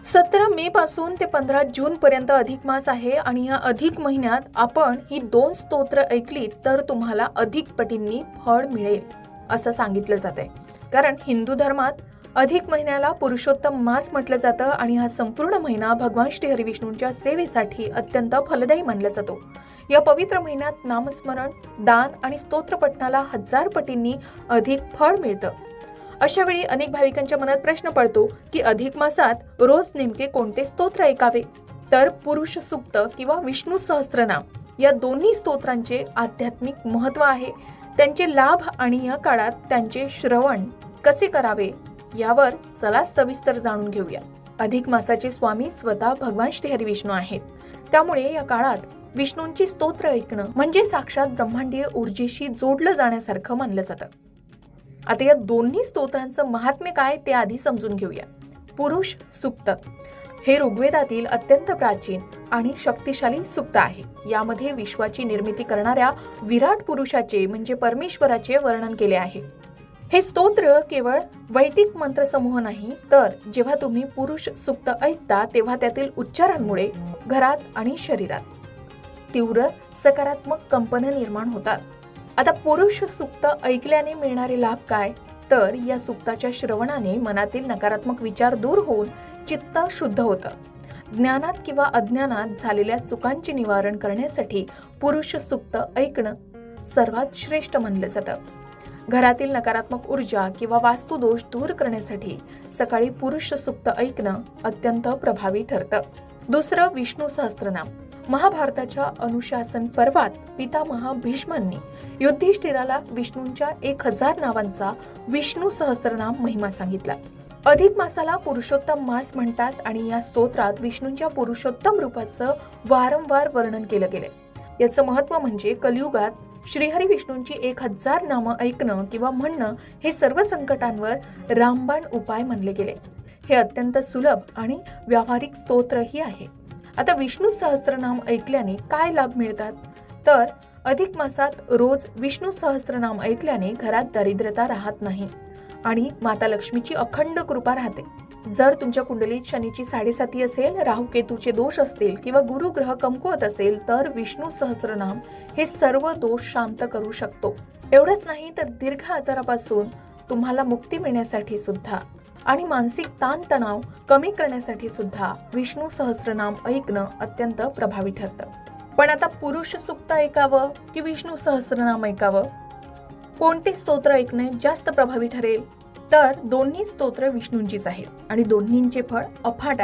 17 मे पासून ते 15 जून पर्यंत अधिक मास आहे आणि या अधिक महिन्यात आपण ही 2 स्तोत्र ऐकली तर तुम्हाला अधिक पटींनी फळ मिळेल असं सांगितलं जातंय. कारण हिंदू धर्मात अधिक महिन्याला पुरुषोत्तम मास म्हटलं जातं आणि हा संपूर्ण महिना भगवान श्री हरी विष्णूंच्या सेवेसाठी अत्यंत फलदायी मानला जातो. या पवित्र महिन्यात नामस्मरण, दान आणि स्तोत्र पठणाला 1000 पटींनी अधिक फळ मिळतं. अशा वेळी अनेक भाविकांच्या मनात प्रश्न पडतो की अधिक मासात रोज नेमके कोणते स्तोत्र ऐकावे. तर पुरुष सूक्त किंवा विष्णू सहस्त्रनाम या दोन्ही स्तोत्रांचे आध्यात्मिक महत्त्व आहे. त्यांचे लाभ आणि या काळात त्यांचे श्रवण कसे करावे यावर चला सविस्तर जाणून घेऊया. अधिक मासाचे स्वामी स्वतः भगवान श्री हरी विष्णू आहेत. त्यामुळे या काळात विष्णूंची स्तोत्र ऐकणं म्हणजे साक्षात ब्रह्मांडीय ऊर्जेशी जोडलं जाण्यासारखं मानलं जातं. आता या दोन्ही स्तोत्रांचं महात्म्य काय ते आधी समजून घेऊया. पुरुष सूक्त हे ऋग्वेदातील अत्यंत प्राचीन आणि शक्तिशाली सूक्त आहे. यामध्ये विश्वाची निर्मिती करणाऱ्या विराट पुरुषाचे म्हणजे परमेश्वराचे वर्णन केले आहे. हे स्तोत्र केवळ वैदिक मंत्रसमूह नाही, तर जेव्हा तुम्ही पुरुष सूक्त ऐकता तेव्हा त्यातील उच्चारांमुळे घरात आणि शरीरात तीव्र सकारात्मक कंपन निर्माण होतात. आता पुरुष सूक्त ऐकल्याने मिळणारे लाभ काय? तर या सूक्ताच्या श्रवणाने मनातील नकारात्मक विचार दूर होऊन चित्त शुद्ध होतं. ज्ञानात किंवा अज्ञानात झालेल्या चुकांचे निवारण करण्यासाठी पुरुष सूक्त ऐकणं सर्वात श्रेष्ठ मानलं जातं. घरातील नकारात्मक ऊर्जा किंवा वास्तुदोष दूर करण्यासाठी सकाळी पुरुष सूक्त ऐकणं अत्यंत प्रभावी ठरतं. दुसरं, विष्णू सहस्त्रनाम. महाभारताच्या अनुशासन पर्वात पितामह भीष्मांनी युधिष्ठिराला विष्णूंच्या 1000 नावांचा विष्णू सहस्त्रनाम महिमा सांगितला. अधिक मासाला पुरुषोत्तम मास म्हणतात आणि या स्तोत्रात विष्णूंच्या पुरुषोत्तम रूपाचं वारंवार वर्णन केलं गेले. याचं महत्त्व म्हणजे कलियुगात श्रीहरी विष्णूंची 1000 नामं ऐकणं किंवा म्हणणं हे सर्व संकटांवर रामबाण उपाय मानले गेले. हे अत्यंत सुलभ आणि व्यावहारिक स्तोत्रही आहे. आता विष्णू सहस्त्रनाम ऐकल्याने काय लाभ मिळतात? तर अधिक मासात रोज विष्णू सहस्त्रनाम ऐकल्याने घरात दारिद्र्यता राहत नाही आणि माता लक्ष्मीची अखंड कृपा राहते. जर तुमच्या कुंडलीत शनीची 7.5 असेल, राहू केतूचे दोष असतील किंवा गुरुग्रह कमकुवत असेल तर विष्णू सहस्त्रनाम हे सर्व दोष शांत करू शकतो. एवढंच नाही तर दीर्घ आजारापासून तुम्हाला मुक्ती मिळण्यासाठी सुद्धा आणि मानसिक ताणतणाव कमी करण्यासाठी सुद्धा विष्णू सहस्त्रनाम ऐकणं अत्यंत प्रभावी ठरतं. पण आता पुरुष सूक्त ऐकावं की विष्णू सहस्त्रनाम ऐकावं? कोणते स्तोत्र ऐकणे जास्त प्रभावी ठरेल? तर दोन्ही स्तोत्र विष्णूंचीच आहेत आणि दोन्हींचे फळ अफाट आहे.